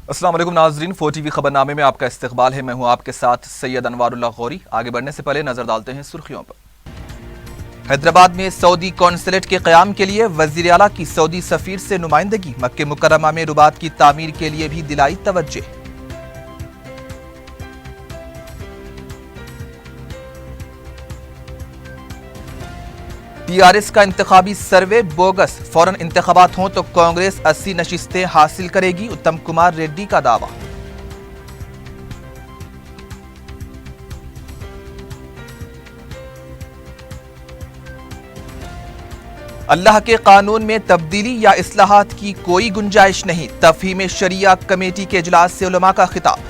अस्सलाम वालेकुम नाजरीन, 4TV खबरनामे में आपका इस्तकबाल है। मैं हूं आपके साथ सैयद अनवारुल्लाह गौरी। आगे बढ़ने से पहले नजर डालते हैं सुर्खियों पर। हैदराबाद में सऊदी कॉन्सुलेट के क़याम के लिए वज़ीर आला की सऊदी सफीर से नुमाइंदगी। मक्के मुकर्रमा में रुबात की तामीर के लिए भी दिलाई तवज्जो। टीआरएस का इंतखाबी सर्वे बोगस, फौरन इंतखाबात हों तो कांग्रेस 80 नशिस्तें हासिल करेगी, उत्तम कुमार रेड्डी का दावा। अल्लाह के कानून में तब्दीली या इस्लाहात की कोई गुंजाइश नहीं, तफहीम शरिया कमेटी के इजलास से उलमा का खिताब।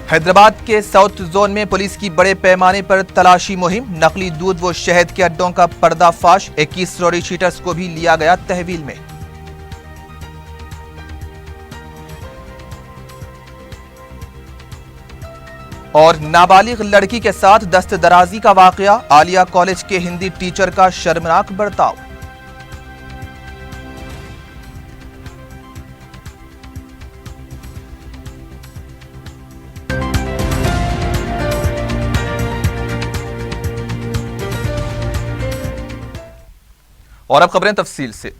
हैदराबाद के साउथ जोन में पुलिस की बड़े पैमाने पर तलाशी मुहिम। नकली दूध व शहद के अड्डों का पर्दाफाश। 21 रॉडी शीटर्स को भी लिया गया तहवील में। और नाबालिग लड़की के साथ दस्तदराजी का वाकया। आलिया कॉलेज के हिंदी टीचर का शर्मनाक बर्ताव। और अब खबरें तफसील से।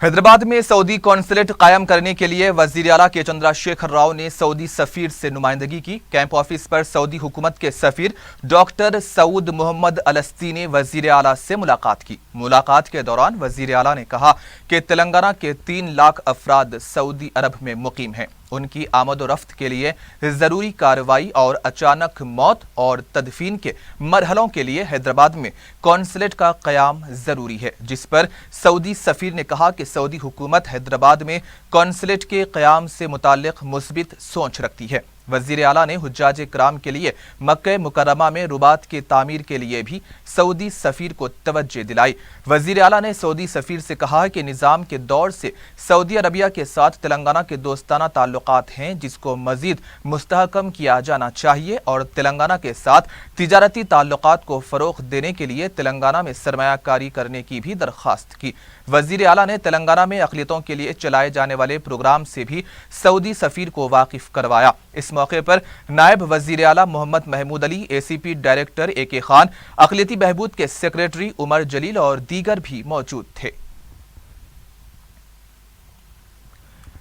हैदराबाद में सऊदी कॉन्सुलेट कायम करने के लिए वजीर आला के चंद्रशेखर राव ने सऊदी सफीर से नुमाइंदगी की। कैंप ऑफिस पर सऊदी हुकूमत के सफीर डॉक्टर सऊद मोहम्मद अलस्ती ने वजीर आला से मुलाकात की। मुलाकात के दौरान वजीर आला ने कहा कि तेलंगाना के 3 लाख अफराद सऊदी अरब में मुकीम हैं। उनकी आमद-ओ-रफ्त के लिए जरूरी कार्रवाई और अचानक मौत और तदफीन के मरहलों के लिए हैदराबाद में कॉन्सुलेट का क़याम जरूरी है, जिस पर सऊदी सफीर ने कहा कि सऊदी हुकूमत हैदराबाद में कॉन्सुलेट के क़याम से मुताल्लिक़ मुस्बित सोच रखती है। वज़ीर आला ने हुज्जाज किराम के लिए मक्के मुकर्रमा में रुबात की तामीर के लिए भी सऊदी सफीर को तवज्जो दिलाई। वज़ीर आला ने सऊदी सफीर से कहा कि निज़ाम के दौर से सऊदी अरबिया के साथ तेलंगाना के दोस्ताना ताल्लुकात हैं, जिसको मज़ीद मुस्तहकम किया जाना चाहिए और तेलंगाना के साथ तिजारती ताल्लुकात को फ़रोग़ देने के लिए तेलंगाना में सरमायाकारी करने की भी दरख्वास्त की। वज़ीर आला ने तेलंगाना में अक़लियतों के लिए चलाए जाने वाले प्रोग्राम से भी सऊदी सफीर को वाकिफ़ करवाया। इस मौके पर नायब वज़ीर आला Mohammad Mahmood Ali, ACP director AK Khan, अक़लियती बहबूद के सेक्रेटरी उमर जलील और दीगर भी मौजूद थे।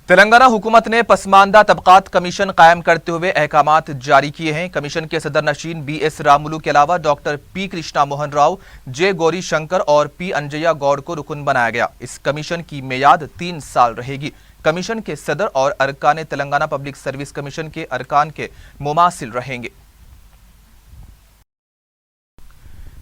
तेलंगाना हुकूमत ने पसमानदा तबकात कमीशन कायम करते हुए अहकामात जारी किए हैं। कमीशन के सदर नशीन BS रामुलू के अलावा doctor P Krishna Mohan Rao, J Gauri Shankar और P अंजया गौड़ को रुकन बनाया गया। इस कमीशन की मियाद 3 साल रहेगी। कमीशन के सदर और अरकान तेलंगाना पब्लिक सर्विस कमीशन के अरकान के मुमासिल रहेंगे।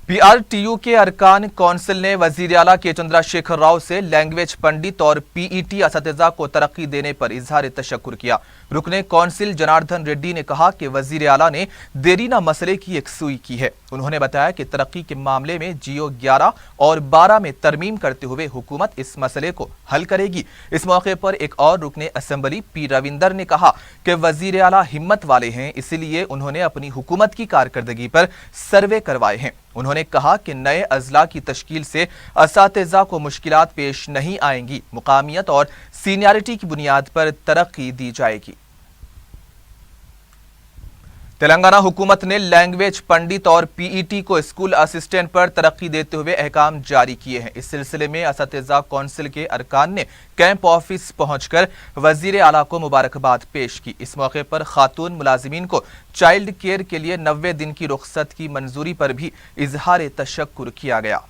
PRTU के अरकान कौंसिल ने वज़ीर आला के चंद्रशेखर राव से लैंग्वेज पंडित और PET असतिज़ा को तरक्की देने पर इजहार तशक्कुर किया। रुकने कौंसिल जनार्दन रेड्डी ने कहा कि वज़ीर आला ने देरीना मसले की यकसुई की है। उन्होंने बताया कि तरक्की के मामले में GO 11 और 12 में तरमीम करते हुए हुकूमत इस मसले को हल करेगी। इस मौके पर एक और रुकने असम्बली P रविंदर ने कहा कि वज़ीर आला हिम्मत वाले हैं, इसलिए उन्होंने अपनी हुकूमत की कारकर्दगी पर सर्वे करवाए हैं। उन्होंने कहा कि नए अजला की तश्कील से असातिज़ा को मुश्किलात पेश नहीं आएंगी। मुकामियत और सीनियरिटी की बुनियाद पर तरक्की दी जाएगी। तेलंगाना हुकूमत ने लैंग्वेज पंडित और PET को स्कूल असिस्टेंट पर तरक्की देते हुए अहकाम जारी किए हैं। इस सिलसिले में असतिज़ा कौंसिल के अरकान ने कैंप ऑफिस पहुंचकर वज़ीर आला को मुबारकबाद पेश की। इस मौके पर खातून मुलाजिमीन को चाइल्ड केयर के लिए 90 दिन की रुख्सत की मंजूरी पर भी इजहार तशक्कुर किया गया।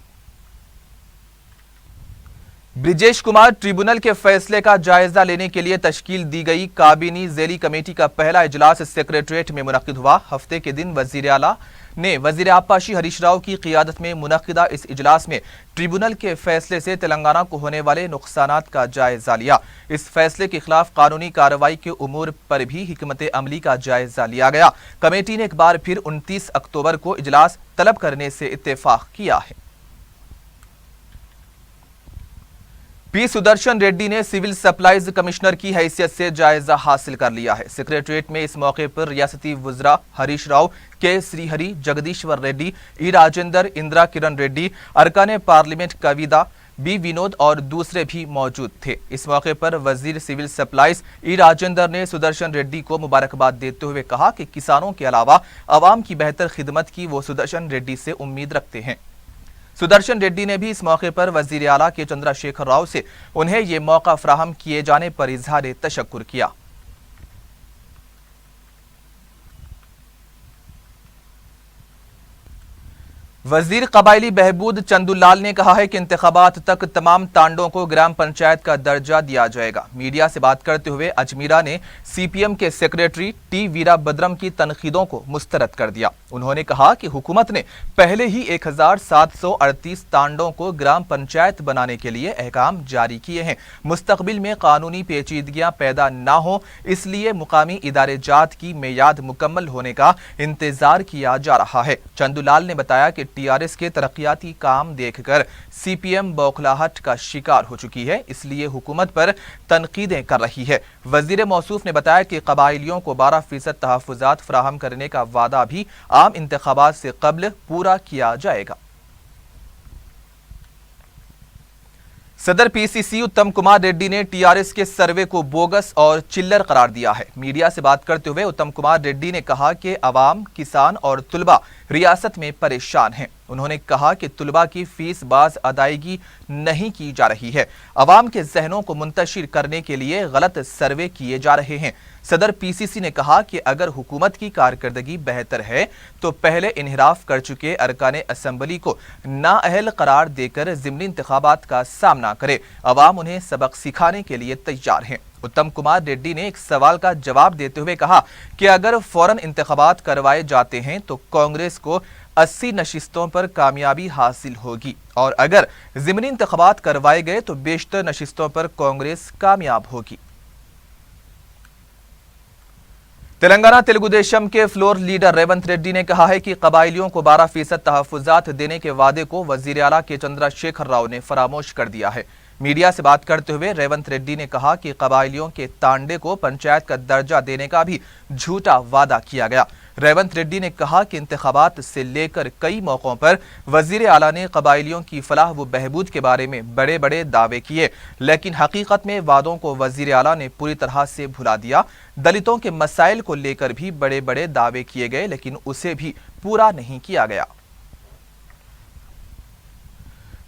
ब्रिजेश कुमार ट्रिब्यूनल के फैसले का जायजा लेने के लिए तश्कील दी गई काबीनी ज़ेली कमेटी का पहला इजलास सेक्रेटरीट में मुनक्किद हुआ। हफ्ते के दिन वज़ीर आला ने वज़ीर आबपाशी हरीश राव की क़ियादत में मुनक्किदा इस इजलास में ट्रिब्यूनल के फैसले से तेलंगाना को होने वाले नुकसानात का जायजा लिया। इस फैसले के खिलाफ कानूनी कार्रवाई के उमूर पर भी हिकमत अमली का जायजा लिया गया। कमेटी ने एक बार फिर 29 अक्टूबर को इजलास तलब करने से इत्तेफाक किया है। पी सुदर्शन रेड्डी ने सिविल सप्लाईज कमिश्नर की हैसियत से जायजा हासिल कर लिया है। सेक्रेटरीट में इस मौके पर रियासती वज़रा हरीश राव, के श्रीहरि, जगदीश्वर रेड्डी, ई राजेंद्र, इंदिरा किरण रेड्डी, अरकान पार्लियामेंट कविता, बी विनोद और दूसरे भी मौजूद थे। इस मौके पर वजीर सिविल सप्लाईज ई राजेंद्र ने सुदर्शन रेड्डी को मुबारकबाद देते हुए कहा कि किसानों के अलावा आवाम की बेहतर खिदमत की वो सुदर्शन रेड्डी से उम्मीद रखते हैं। सुदर्शन रेड्डी ने भी इस मौके पर वजीर आला के चंद्रशेखर राव से उन्हें ये मौका फराहम किए जाने पर इजहार तशक्कुर किया। वजीर कबायली बहबूद चंदुलाल ने कहा है कि इंतखाबात तक तमाम तांडों को ग्राम पंचायत का दर्जा दिया जाएगा। मीडिया से बात करते हुए अजमीरा ने सीपीएम के सेक्रेटरी टी वीराभद्रम की तनकीदों को मुस्तरद कर दिया। उन्होंने कहा कि हुकूमत ने पहले ही 1738 तांडों को ग्राम पंचायत बनाने के लिए अहकाम जारी किए हैं। मुस्तकबिल में कानूनी पेचीदगियां पैदा ना हो, इसलिए मुकामी इदारे जात की मियाद मुकम्मल होने का इंतजार किया जा रहा है। चंदुलाल ने बताया कि टीआरएस के तरक्याती काम देखकर सीपीएम बौखलाहट का शिकार हो चुकी है, इसलिए हुकूमत पर तनकीदें कर रही है। वजीर मौसूफ ने बताया कि कबाइलियों को 12% तहफ़्फ़ुज़ात फराहम करने का वादा भी आम इंतखाबात से कब्ल पूरा किया जाएगा। सदर पीसीसी उत्तम कुमार रेड्डी ने टीआरएस के सर्वे को बोगस और चिल्लर करार दिया है। मीडिया से बात करते हुए उत्तम कुमार रेड्डी ने कहा कि अवाम, किसान और तुलबा रियासत में परेशान हैं। उन्होंने कहा कि तुलबा की फीस बाज अदायगी नहीं की जा रही है। अवाम के जहनों को मुंतशिर करने के लिए गलत सर्वे किए जा रहे हैं। सदर पीसीसी ने कहा कि अगर हुकूमत की कारकर्दगी बेहतर है तो पहले इन्हिराफ कर चुके अरकाने असम्बली को नाअहल करार देकर ज़िमनी इंतखाबात का सामना करे। अवाम उन्हें सबक सिखाने के लिए तैयार हैं। उत्तम कुमार रेड्डी ने एक सवाल का जवाब देते हुए कहा कि अगर फौरन इंतखाबात करवाए जाते हैं तो कांग्रेस को 80 नशिस्तों पर कामयाबी हासिल होगी और अगर ज़िमनी इंतखाबात करवाए गए तो बेशतर नशिस्तों पर कांग्रेस कामयाब होगी। तेलंगाना तेलुगु देशम के फ्लोर लीडर रेवंत रेड्डी ने कहा है कि कबाइलियों को 12% तहफ़्फ़ुज़ात देने के वादे को वज़ीर आला के चंद्रशेखर राव ने फरामोश कर दिया है। मीडिया से बात करते हुए रेवंत रेड्डी ने कहा कि कबाइलियों के तांडे को पंचायत का दर्जा देने का भी झूठा वादा किया गया। रेवंत रेड्डी ने कहा कि इंतखाबात से लेकर कई मौकों पर वजीर आला ने कबाइलियों की फलाह व बहबूद के बारे में बड़े बड़े दावे किए, लेकिन हकीकत में वादों को वजीर आला ने पूरी तरह से भुला दिया। दलितों के मसाइल को लेकर भी बड़े बड़े दावे किए गए, लेकिन उसे भी पूरा नहीं किया गया।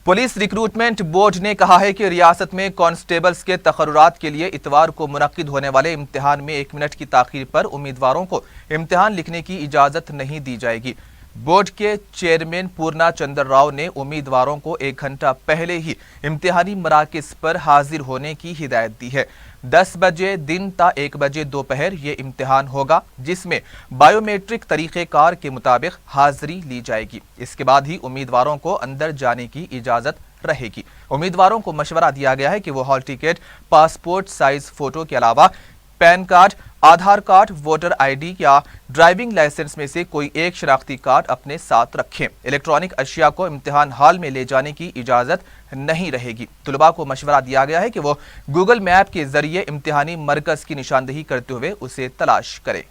पुलिस रिक्रूटमेंट बोर्ड ने कहा है कि रियासत में कांस्टेबल्स के तकर्रुरात के लिए इतवार को मुनक्किद होने वाले इम्तिहान में 1 मिनट की ताखीर पर उम्मीदवारों को इम्तिहान लिखने की इजाज़त नहीं दी जाएगी। बोर्ड के चेयरमैन पूर्णा चंद्र राव ने उम्मीदवारों को 1 घंटा पहले ही इम्तिहानी मराकिज़ पर हाजिर होने की हिदायत दी है। 10 बजे दिन ता 1 बजे दोपहर ये इम्तिहान होगा, जिसमें बायोमेट्रिक तरीक़ेकार के मुताबिक हाजिरी ली जाएगी। इसके बाद ही उम्मीदवारों को अंदर जाने की इजाज़त रहेगी। उम्मीदवारों को मशवरा दिया गया है कि वो hall ticket, passport size photo के अलावा पैन कार्ड, आधार कार्ड, वोटर आईडी या ड्राइविंग लाइसेंस में से कोई एक शनाख्ती कार्ड अपने साथ रखें। इलेक्ट्रॉनिक अशिया को इम्तिहान हॉल में ले जाने की इजाज़त नहीं रहेगी। तुलबा को मशवरा दिया गया है कि वो गूगल मैप के जरिए इम्तिहानी मरकज़ की निशानदही करते हुए उसे तलाश करें।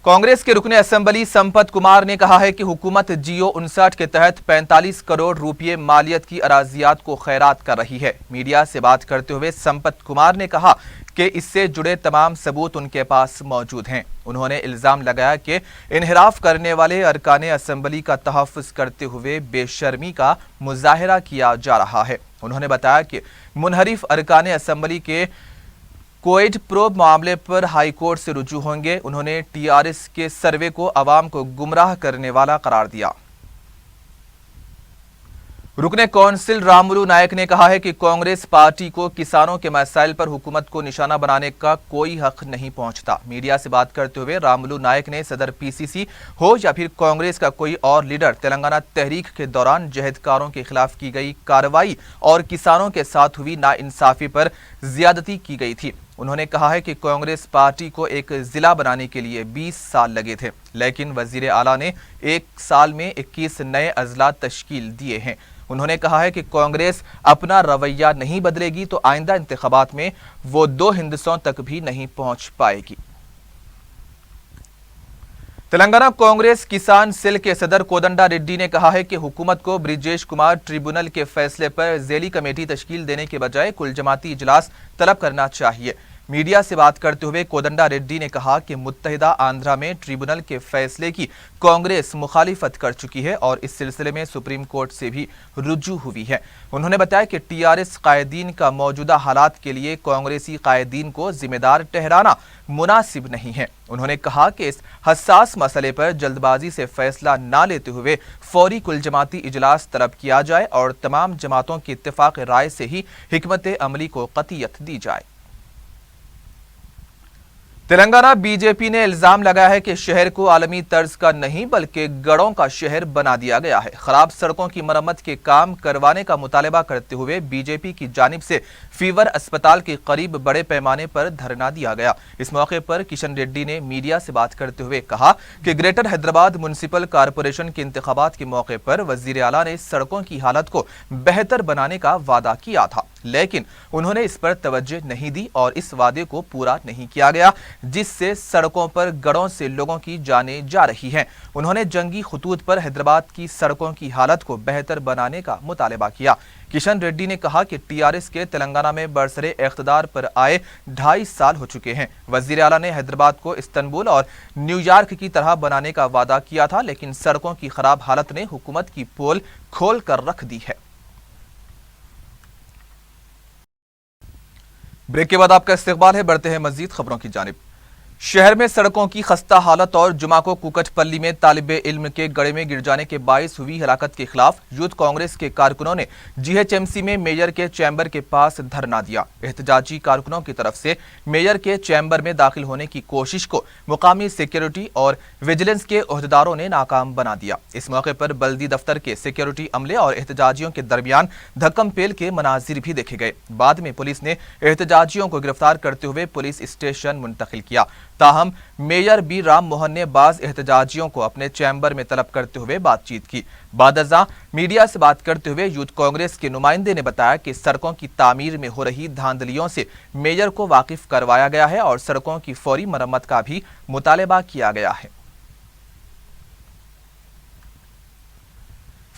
कांग्रेस के रुकने असेंबली संपत कुमार ने कहा है कि हुकूमत जियो 59 के तहत 45 करोड़ रुपये मालियत की अराजियात को खैरात कर रही है। मीडिया से बात करते हुए संपत कुमार ने कहा कि इससे जुड़े तमाम सबूत उनके पास मौजूद हैं। उन्होंने इल्ज़ाम लगाया कि इन्हिराफ करने वाले अरकाने असेंबली का तहफ़्फ़ुज़ करते हुए बेशर्मी का मुजाहिरा किया जा रहा है। उन्होंने बताया कि मुनहरिफ अरकाने असेंबली के कोविड प्रोब मामले पर हाई कोर्ट से रुजू होंगे। उन्होंने टीआरएस के सर्वे को अवाम को गुमराह करने वाला करार दिया। रुकने कौंसिल रामुलू नायक ने कहा है कि कांग्रेस पार्टी को किसानों के मसाइल पर हुकूमत को निशाना बनाने का कोई हक नहीं पहुंचता। मीडिया से बात करते हुए रामुलू नायक ने सदर पीसीसी हो या फिर कांग्रेस का कोई और लीडर तेलंगाना तहरीक के दौरान जहदकारों के खिलाफ की गई कार्रवाई और किसानों के साथ हुई नाइंसाफी पर ज्यादती की गई थी। उन्होंने कहा है कि कांग्रेस पार्टी को एक जिला बनाने के लिए 20 साल लगे थे, लेकिन वजीर आला ने 1 साल में 21 नए अजला तश्कील दिए हैं। انہوں نے کہا ہے کہ کانگریس اپنا رویہ نہیں بدلے گی تو آئندہ انتخابات میں وہ 2 ہندسوں تک بھی نہیں پہنچ پائے گی۔ تلنگانہ کانگریس کسان سیل کے صدر کودنڈا ریڈی نے کہا ہے کہ حکومت کو برجیش کمار ٹریبونل کے فیصلے پر ذیلی کمیٹی تشکیل دینے کے بجائے کل جماعتی اجلاس طلب کرنا چاہیے۔ میڈیا سے بات کرتے ہوئے کودنڈا ریڈی نے کہا کہ متحدہ آندھرا میں ٹریبونل کے فیصلے کی کانگریس مخالفت کر چکی ہے اور اس سلسلے میں سپریم کورٹ سے بھی رجوع ہوئی ہے۔ انہوں نے بتایا کہ ٹی آر ایس قائدین کا موجودہ حالات کے لیے کانگریسی قائدین کو ذمہ دار ٹھہرانا مناسب نہیں ہے۔ انہوں نے کہا کہ اس حساس مسئلے پر جلد بازی سے فیصلہ نہ لیتے ہوئے فوری کل جماعتی اجلاس طلب کیا جائے اور تمام جماعتوں کی اتفاق رائے سے ہی حکمت عملی کو قطعیت دی جائے۔ تلنگانہ بی جے پی نے الزام لگایا ہے کہ شہر کو عالمی طرز کا نہیں بلکہ گڑھوں کا شہر بنا دیا گیا ہے۔ خراب سڑکوں کی مرمت کے کام کروانے کا مطالبہ کرتے ہوئے بی جے پی کی جانب سے فیور اسپتال کے قریب بڑے پیمانے پر دھرنا دیا گیا۔ اس موقع پر کشن ریڈی نے میڈیا سے بات کرتے ہوئے کہا کہ گریٹر حیدرآباد میونسپل کارپوریشن کے انتخابات کے موقع پر وزیر اعلیٰ نے سڑکوں کی حالت کو بہتر بنانے کا وعدہ کیا تھا، لیکن انہوں نے اس پر توجہ نہیں دی اور اس وعدے کو پورا نہیں کیا گیا، جس سے سڑکوں پر گڑھوں سے لوگوں کی جانیں جا رہی ہیں۔ انہوں نے جنگی خطوط پر حیدرآباد کی سڑکوں کی حالت کو بہتر بنانے کا مطالبہ کیا۔ کشن ریڈی نے کہا کہ ٹی آر ایس کے تلنگانہ میں برسر اقتدار پر آئے 2.5 سال ہو چکے ہیں۔ وزیر اعلیٰ نے حیدرآباد کو استنبول اور نیو یارک کی طرح بنانے کا وعدہ کیا تھا، لیکن سڑکوں کی خراب حالت نے حکومت کی پول کھول کر رکھ دی ہے۔ بریک کے بعد آپ کا استقبال ہے، بڑھتے ہیں مزید خبروں کی جانب۔ شہر میں سڑکوں کی خستہ حالت اور جمعہ کو کوکٹ پلی میں طالب علم کے گڑھے میں گر جانے کے باعث ہوئی ہلاکت کے خلاف یوتھ کانگریس کے کارکنوں نے جی ایچ ایم سی میں میئر کے چیمبر کے پاس دھرنا دیا۔ احتجاجی کارکنوں کی طرف سے میئر کے چیمبر میں داخل ہونے کی کوشش کو مقامی سیکیورٹی اور ویجیلنس کے عہدیداروں نے ناکام بنا دیا۔ اس موقع پر بلدی دفتر کے سیکیورٹی عملے اور احتجاجیوں کے درمیان دھکم پیل کے مناظر بھی دیکھے گئے۔ بعد میں پولیس نے احتجاجیوں کو گرفتار کرتے ہوئے پولیس اسٹیشن منتقل کیا۔ تاہم میئر بی رام موہن نے بعض احتجاجیوں کو اپنے چیمبر میں طلب کرتے ہوئے بات چیت کی۔ بعد ازاں میڈیا سے بات کرتے ہوئے یوتھ کانگریس کے نمائندے نے بتایا کہ سڑکوں کی تعمیر میں ہو رہی دھاندلیوں سے میئر کو واقف کروایا گیا ہے اور سڑکوں کی فوری مرمت کا بھی مطالبہ کیا گیا ہے۔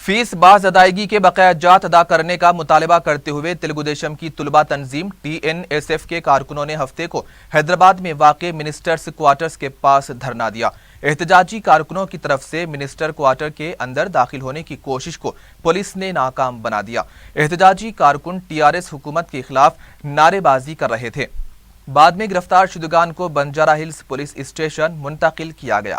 فیس باز ادائیگی کے بقایا جات ادا کرنے کا مطالبہ کرتے ہوئے تلگو دیشم کی طلبہ تنظیم ٹی این ایس ایف کے کارکنوں نے ہفتے کو حیدرآباد میں واقع منسٹرز کوارٹرز کے پاس دھرنا دیا۔ احتجاجی کارکنوں کی طرف سے منسٹر کوارٹر کے اندر داخل ہونے کی کوشش کو پولیس نے ناکام بنا دیا۔ احتجاجی کارکن ٹی آر ایس حکومت کے خلاف نعرے بازی کر رہے تھے۔ بعد میں گرفتار شدگان کو بنجارہ ہلز پولیس اسٹیشن منتقل کیا گیا۔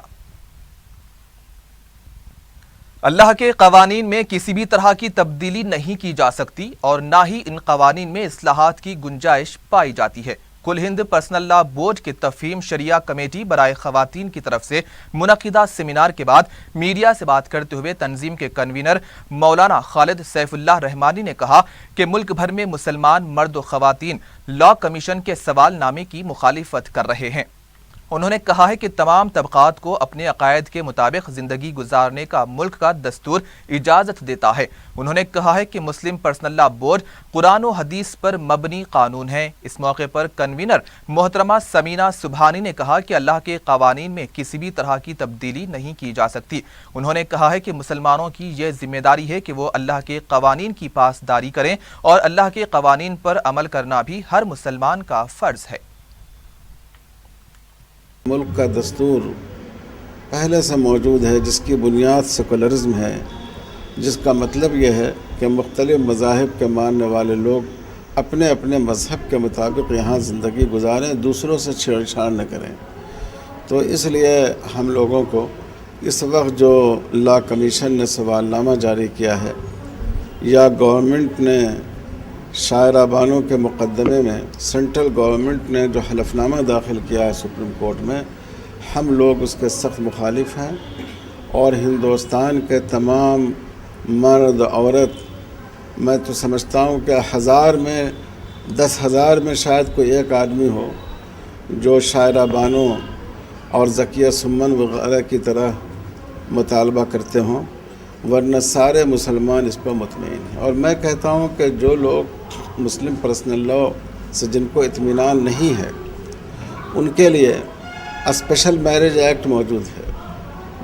اللہ کے قوانین میں کسی بھی طرح کی تبدیلی نہیں کی جا سکتی اور نہ ہی ان قوانین میں اصلاحات کی گنجائش پائی جاتی ہے۔ کل ہند پرسنل لا بورڈ کے تفہیم شریعہ کمیٹی برائے خواتین کی طرف سے منعقدہ سیمینار کے بعد میڈیا سے بات کرتے ہوئے تنظیم کے کنوینر مولانا خالد سیف اللہ رحمانی نے کہا کہ ملک بھر میں مسلمان مرد و خواتین لا کمیشن کے سوال نامے کی مخالفت کر رہے ہیں۔ انہوں نے کہا ہے کہ تمام طبقات کو اپنے عقائد کے مطابق زندگی گزارنے کا ملک کا دستور اجازت دیتا ہے۔ انہوں نے کہا ہے کہ مسلم پرسنل لا بورڈ قرآن و حدیث پر مبنی قانون ہے۔ اس موقع پر کنوینر محترمہ سمینہ سبحانی نے کہا کہ اللہ کے قوانین میں کسی بھی طرح کی تبدیلی نہیں کی جا سکتی۔ انہوں نے کہا ہے کہ مسلمانوں کی یہ ذمہ داری ہے کہ وہ اللہ کے قوانین کی پاسداری کریں اور اللہ کے قوانین پر عمل کرنا بھی ہر مسلمان کا فرض ہے۔ ملک کا دستور پہلے سے موجود ہے، جس کی بنیاد سیکولرزم ہے، جس کا مطلب یہ ہے کہ مختلف مذاہب کے ماننے والے لوگ اپنے اپنے مذہب کے مطابق یہاں زندگی گزاریں، دوسروں سے چھیڑ چھاڑ نہ کریں۔ تو اس لیے ہم لوگوں کو اس وقت جو لا کمیشن نے سوال نامہ جاری کیا ہے یا گورنمنٹ نے شاعرہ بانو کے مقدمے میں سینٹرل گورنمنٹ نے جو حلف نامہ داخل کیا ہے سپریم کورٹ میں، ہم لوگ اس کے سخت مخالف ہیں اور ہندوستان کے تمام مرد عورت، میں تو سمجھتا ہوں کہ 1000 میں 10,000 میں شاید کوئی ایک آدمی ہو جو شاعرہ بانو اور ذکیہ سمن وغیرہ کی طرح مطالبہ کرتے ہوں۔ ورنہ سارے مسلمان اس پر مطمئن ہیں. اور میں کہتا ہوں کہ جو لوگ مسلم پرسنل لاء سے جن کو اطمینان نہیں ہے ان کے لیے اسپیشل میرج ایکٹ موجود ہے،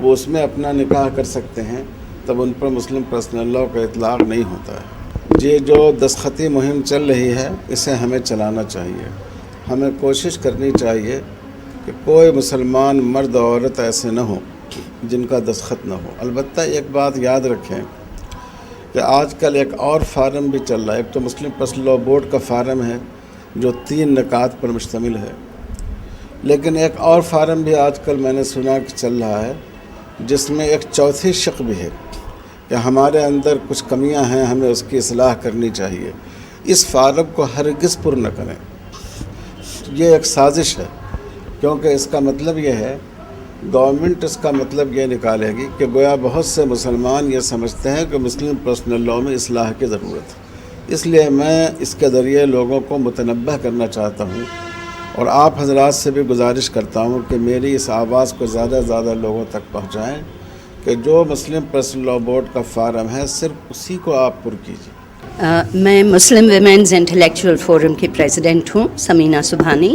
وہ اس میں اپنا نکاح کر سکتے ہیں، تب ان پر مسلم پرسنل لاء کا اطلاق نہیں ہوتا ہے. یہ جو دستخطی مہم چل رہی ہے اسے ہمیں چلانا چاہیے. ہمیں کوشش کرنی چاہیے کہ کوئی مسلمان مرد و عورت ایسے نہ ہوں جن کا دستخط نہ ہو. البتہ ایک بات یاد رکھیں کہ آج کل ایک اور فارم بھی چل رہا ہے. ایک تو مسلم پرسنل لاء بورڈ کا فارم ہے جو 3 نکات پر مشتمل ہے، لیکن ایک اور فارم بھی آج کل میں نے سنا کہ چل رہا ہے جس میں ایک چوتھی شق بھی ہے کہ ہمارے اندر کچھ کمیاں ہیں، ہمیں اس کی اصلاح کرنی چاہیے. اس فارم کو ہرگز پر نہ کریں. یہ ایک سازش ہے، کیونکہ اس کا مطلب یہ ہے، گورنمنٹ اس کا مطلب یہ نکالے گی کہ گویا بہت سے مسلمان یہ سمجھتے ہیں کہ مسلم پرسنل لاء میں اصلاح کی ضرورت ہے. اس لیے میں اس کے ذریعے لوگوں کو متنبہ کرنا چاہتا ہوں اور آپ حضرات سے بھی گزارش کرتا ہوں کہ میری اس آواز کو زیادہ سے زیادہ لوگوں تک پہنچائیں کہ جو مسلم پرسنل لاء بورڈ کا فارم ہے صرف اسی کو آپ پر کیجیے. میں مسلم ویمنز انٹلیکچوئل فورم کی پریزیڈنٹ ہوں، سمینہ سبحانی،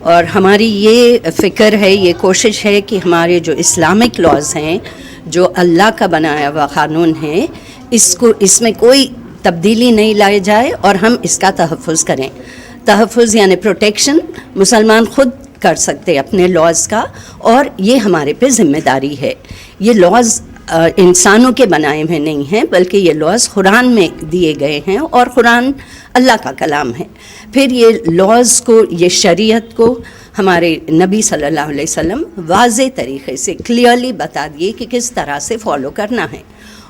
اور ہماری یہ فکر ہے، یہ کوشش ہے کہ ہمارے جو اسلامک لاز ہیں، جو اللہ کا بنایا ہوا قانون ہے، اس میں کوئی تبدیلی نہیں لائی جائے اور ہم اس کا تحفظ کریں. تحفظ یعنی پروٹیکشن مسلمان خود کر سکتے اپنے لاز کا، اور یہ ہمارے پہ ذمہ داری ہے. یہ لاز انسانوں کے بنائے ہوئے نہیں ہیں، بلکہ یہ لاز قرآن میں دیے گئے ہیں اور قرآن اللہ کا کلام ہے. پھر یہ لاز کو، یہ شریعت کو ہمارے نبی صلی اللہ علیہ وسلم واضح طریقے سے کلیئرلی بتا دیے کہ کس طرح سے فالو کرنا ہے.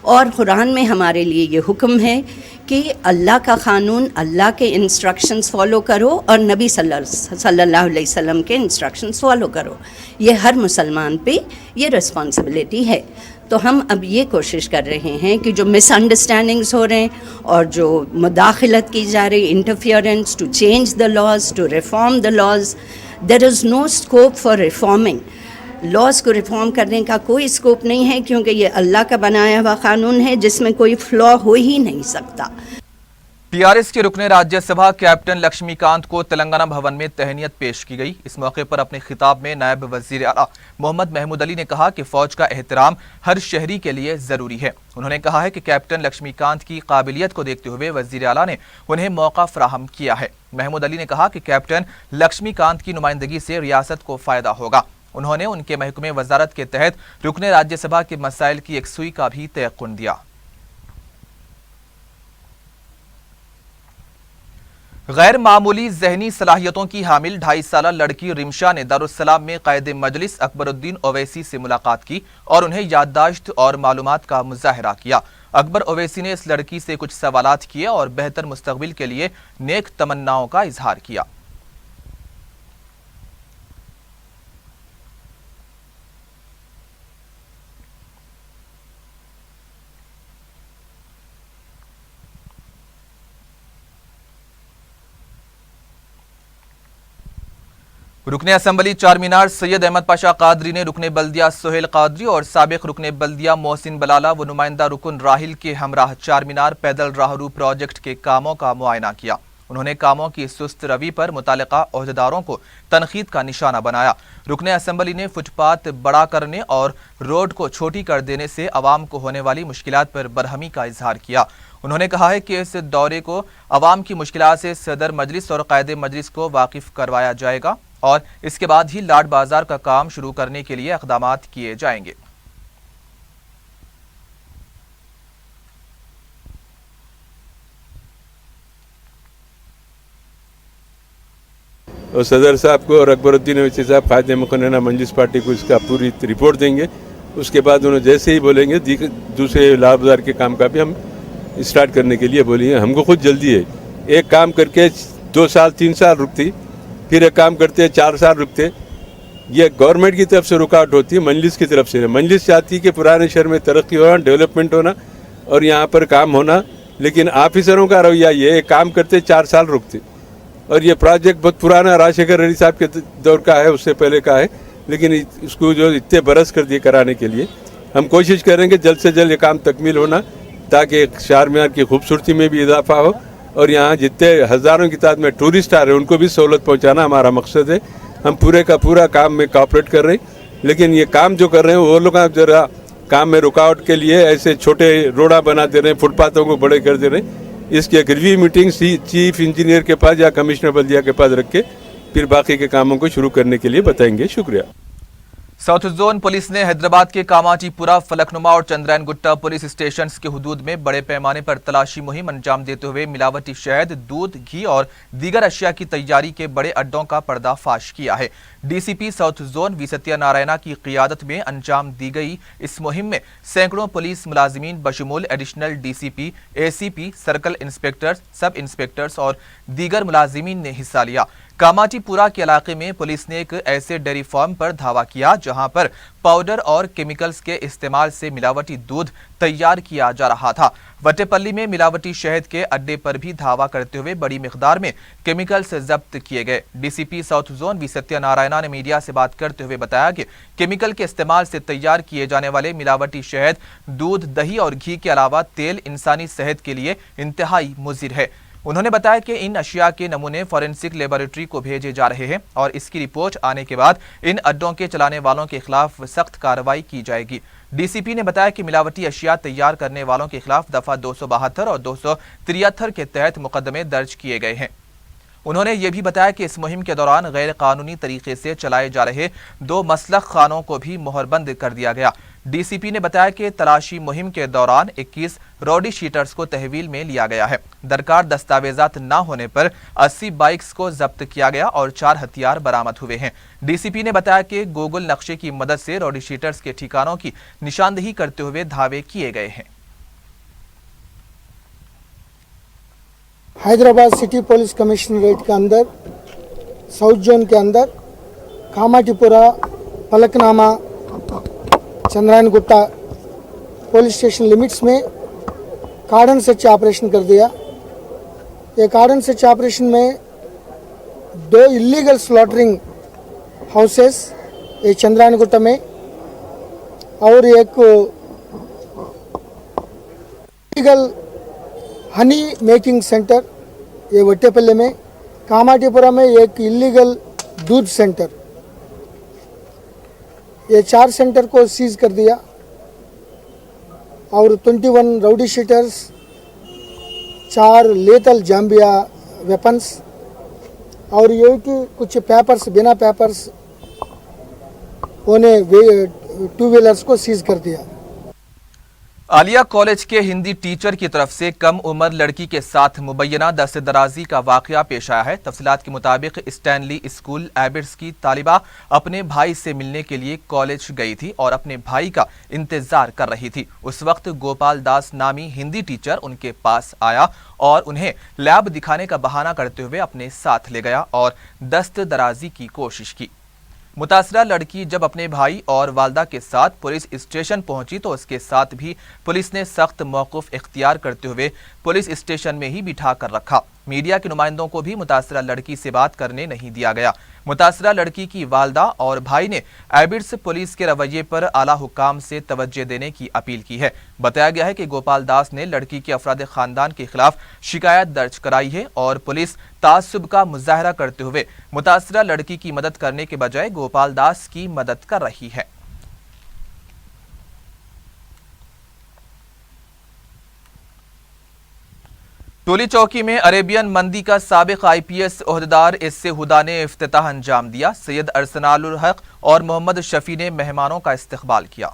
اور قرآن میں ہمارے لیے یہ حکم ہے کہ اللہ کا قانون، اللہ کے انسٹرکشنز فالو کرو اور نبی صلی اللہ علیہ وسلم کے انسٹرکشنز فالو کرو. یہ ہر مسلمان پہ یہ رسپانسبلٹی ہے. تو ہم اب یہ کوشش کر رہے ہیں کہ جو مس انڈرسٹینڈنگز ہو رہے ہیں اور جو مداخلت کی جا رہی، interference to change the laws, to reform the laws, there is no scope for reforming. Laws کو ریفارم کرنے کا کوئی اسکوپ نہیں ہے، کیونکہ یہ اللہ کا بنایا ہوا قانون ہے جس میں کوئی فلا ہو ہی نہیں سکتا. پی آر ایس کے رکن راجیہ سبھا کیپٹن لکشمی کانت کو تلنگانہ بھون میں تہنیت پیش کی گئی. اس موقع پر اپنے خطاب میں نائب وزیر اعلیٰ محمد محمود علی نے کہا کہ فوج کا احترام ہر شہری کے لیے ضروری ہے. انہوں نے کہا ہے کہ کیپٹن لکشمی کانت کی قابلیت کو دیکھتے ہوئے وزیر اعلیٰ نے انہیں موقع فراہم کیا ہے. محمود علی نے کہا کہ کیپٹن لکشمی کانت کی نمائندگی سے ریاست کو فائدہ ہوگا. انہوں نے ان کے محکمہ وزارت کے تحت رکن راجیہ سبھا کے مسائل کی یکسوئی کا بھی تیقن دیا. غیر معمولی ذہنی صلاحیتوں کی حامل 2.5 سالہ لڑکی رمشا نے دارالسلام میں قائد مجلس اکبر الدین اویسی سے ملاقات کی اور انہیں یادداشت اور معلومات کا مظاہرہ کیا. اکبر اویسی نے اس لڑکی سے کچھ سوالات کیے اور بہتر مستقبل کے لیے نیک تمناؤں کا اظہار کیا. رکن اسمبلی چار مینار سید احمد پاشا قادری نے رکن بلدیہ سہیل قادری اور سابق رکن بلدیہ محسن بلالہ و نمائندہ رکن راہل کے ہمراہ چار مینار پیدل راہرو پروجیکٹ کے کاموں کا معائنہ کیا. انہوں نے کاموں کی سست روی پر متعلقہ عہدیداروں کو تنقید کا نشانہ بنایا. رکن اسمبلی نے فٹ پاتھ بڑا کرنے اور روڈ کو چھوٹی کر دینے سے عوام کو ہونے والی مشکلات پر برہمی کا اظہار کیا. انہوں نے کہا ہے کہ اس دورے کو عوام کی مشکلات سے صدر مجلس اور قائد مجلس کو واقف کروایا جائے گا اور اس کے بعد ہی لاڈ بازار کا کام شروع کرنے کے لیے اقدامات کیے جائیں گے. اور صدر صاحب کو اور اکبر الدین اویسی صاحب قائد مقننہ مجلس پارٹی کو اس کا پوری رپورٹ دیں گے. اس کے بعد انہوں جیسے ہی بولیں گے دوسرے لاڈ بازار کے کام کا بھی ہم اسٹارٹ کرنے کے لیے بولیں گے. ہم کو خود جلدی ہے. ایک کام کر کے 2 سال 3 سال رکتی، پھر ایک کام کرتے 4 سال رکتے. یہ گورنمنٹ کی طرف سے رکاوٹ ہوتی ہے، مجلس کی طرف سے. مجلس چاہتی ہے کہ پرانے شہر میں ترقی ہونا، ڈیولپمنٹ ہونا اور یہاں پر کام ہونا، لیکن آفیسروں کا رویہ یہ ہے کام کرتے 4 سال رکتے. اور یہ پروجیکٹ بہت پرانا راجشیکھر ریڈی صاحب کے دور کا ہے، اس سے پہلے کا ہے، لیکن اس کو جو اتنے برس کر دیے کرانے کے لیے. हम कोशिश करेंगे जल्द से जल्द ये काम तकमील होना, ताकि चार मीनार की खूबसूरती में भी इजाफा हो और यहाँ जितने हज़ारों की तादाद में टूरिस्ट आ रहे हैं उनको भी सहूलत पहुँचाना हमारा मकसद है। हम पूरे का पूरा काम में कोऑपरेट कर रहे हैं, लेकिन ये काम जो कर रहे हैं वो लोग जरा काम में रुकावट के लिए ऐसे छोटे रोड़ा बना दे रहे हैं, फुटपाथों को बड़े कर दे रहे हैं। इसकी एक रिव्यू मीटिंग चीफ इंजीनियर के पास या कमिश्नर बल्दिया के पास रख के फिर बाकी के कामों को शुरू करने के लिए बताएंगे। शुक्रिया। साउथ जोन पुलिस ने हैदराबाद के कामाचीपुरा, फलकनुमा और चंद्रायन गुट्टा पुलिस स्टेशंस के हुदूद में बड़े पैमाने पर तलाशी मुहिम अंजाम देते हुए मिलावटी शहद, दूध, घी और दीगर अशिया की तैयारी के बड़े अड्डों का पर्दाफाश किया है। डीसीपी साउथ जोन वी सत्यानारायणा की क़ियादत में अंजाम दी गई इस मुहिम में सैकड़ों पुलिस मुलाजिमीन बशमूल additional DCP, ACP, circle inspectors, सब इंस्पेक्टर्स और दीगर मुलाजिमीन ने हिस्सा लिया। कामाचीपुरा के इलाके में पुलिस ने एक ऐसे डेयरी फार्म पर धावा किया जहां पर पाउडर और केमिकल्स के इस्तेमाल से मिलावटी दूध तैयार किया जा रहा था। वटेपल्ली में मिलावटी शहद के अड्डे पर भी धावा करते हुए बड़ी मिकदार में केमिकल्स जब्त किए गए। डीसीपी साउथ जोन वी सत्यानारायणा ने मीडिया से बात करते हुए बताया कि केमिकल के इस्तेमाल से तैयार किए जाने वाले मिलावटी शहद, दूध, दही और घी के अलावा तेल इंसानी सेहत के लिए इंतहाई मुज़िर है। उन्होंने बताया कि इन अशिया के नमूने फॉरेंसिक लेबोरेटरी को भेजे जा रहे हैं और इसकी रिपोर्ट आने के बाद इन अड्डों के चलाने वालों के खिलाफ सख्त कार्रवाई की जाएगी। डीसीपी ने बताया कि मिलावटी अशिया तैयार करने वालों के खिलाफ दफा 272 और 273 के तहत मुकदमे दर्ज किए गए हैं। उन्होंने ये भी बताया कि इस मुहिम के दौरान गैर कानूनी तरीके से चलाए जा रहे 2 मसलख खानों को भी मोहरबंद कर दिया गया। डीसीपी ने बताया कि तलाशी मुहिम के दौरान 21 रॉडी शीटर्स को तहवील में लिया गया है। दरकार दस्तावेजात न होने पर 80 बाइक्स को जब्त किया गया और 4 हथियार बरामद हुए हैं। डीसीपी ने बताया कि गूगल नक्शे की मदद से रॉडी शीटर्स के ठिकानों की निशानदेही करते हुए धावे किए गए हैं। हैदराबाद सिटी पुलिस कमिश्नरेट के अंदर साउथ जोन के अंदर Kamatipura, Falaknuma, Chandrayangutta police station limits में कार्डन सर्च ऑपरेशन कर दिया। ये कार्डन सर्च ऑपरेशन में 2 इलीगल स्लॉटरिंग हाउसेस ये चंद्रायन गुट्टा में और एक इलीगल हनी मेकिंग सेंटर ये वट्टेपल्ली में, कामाटीपुरा में एक इलीगल दूध सेंटर, ये 4 सेंटर को सीज कर दिया और 21 rowdy sheeters, 4 lethal Zambia weapons और ये कि कुछ पेपर्स, बिना पेपर्स होने 2 व्हीलर्स को सीज कर दिया। आलिया कॉलेज के हिंदी टीचर की तरफ से कम उम्र लड़की के साथ मुबैना दस्तदराजी का वाकया पेश आया है। तफसीलात के मुताबिक स्टैनली स्कूल एबिट्स की तालिबा अपने भाई से मिलने के लिए कॉलेज गई थी और अपने भाई का इंतजार कर रही थी। उस वक्त गोपाल दास नामी हिंदी टीचर उनके पास आया और उन्हें लैब दिखाने का बहाना करते हुए अपने साथ ले गया और दस्तदराजी की कोशिश की। मुतासरा लड़की जब अपने भाई और वालदा के साथ पुलिस स्टेशन पहुंची तो उसके साथ भी पुलिस ने सख्त मौक़िफ़ इख्तियार करते हुए पुलिस स्टेशन में ही बिठा कर रखा। मीडिया के नुमाइंदों को भी मुतासरा लड़की से बात करने नहीं दिया गया। मुतासरा लड़की की वालदा और भाई ने एबिट्स पुलिस के रवैये पर आला हुकाम से तवज्जो देने की अपील की है। बताया गया है कि गोपाल दास ने लड़की के अफराद खानदान के खिलाफ शिकायत दर्ज कराई है और पुलिस तासुब का मुजाहरा करते हुए मुतासरा लड़की की मदद करने के बजाय गोपाल दास की मदद कर रही है। टोली चौकी में अरेबियन मंदी का साबिक आईपीएस ओहदेदार इससे हुदा ने इफ्तिताह अंजाम दिया। सैयद अरसनालुल हक और मोहम्मद शफी ने मेहमानों का इस्तकबाल किया।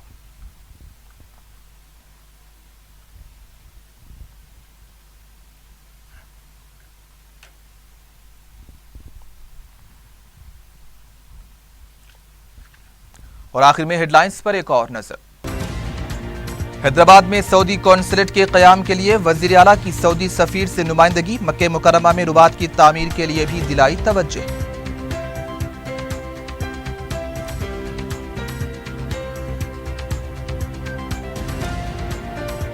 और आखिर में हेडलाइंस पर एक और नजर। हैदराबाद में सऊदी कौंसलेट के क़याम के लिए वज़ीर आला की सऊदी सफ़ीर से नुमाइंदगी। मक्के मुकर्रमा में रुबात की तामीर के लिए भी दिलाई तवज्जो।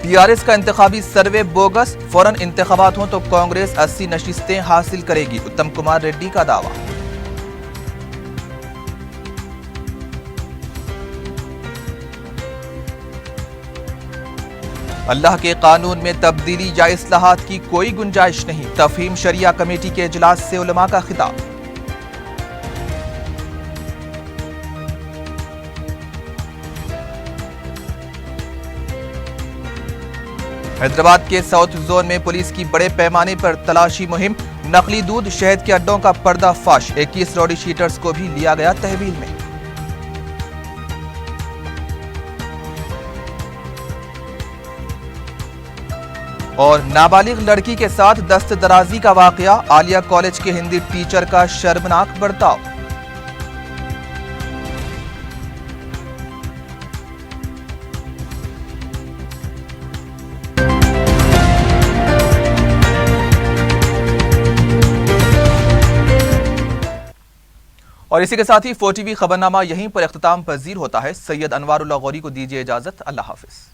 टीआरएस का इंतखाबी सर्वे बोगस, फौरन इंतखाबात हों तो कांग्रेस 80 नशिस्तें हासिल करेगी। उत्तम कुमार रेड्डी का दावा। اللہ کے قانون میں تبدیلی یا اصلاحات کی کوئی گنجائش نہیں، تفہیم شریعہ کمیٹی کے اجلاس سے علماء کا خطاب۔ حیدرآباد کے ساؤتھ زون میں پولیس کی بڑے پیمانے پر تلاشی مہم، نقلی دودھ شہد کے اڈوں کا پردہ فاش، 21 راؤڈی شیٹرز کو بھی لیا گیا تحویل میں۔ اور نابالغ لڑکی کے ساتھ دست درازی کا واقعہ، عالیہ کالج کے ہندی ٹیچر کا شرمناک برتاؤ۔ اور اسی کے ساتھ ہی 4 ٹی وی خبرنامہ یہیں پر اختتام پذیر ہوتا ہے۔ سید انوار اللہ غوری کو دیجیے اجازت، اللہ حافظ۔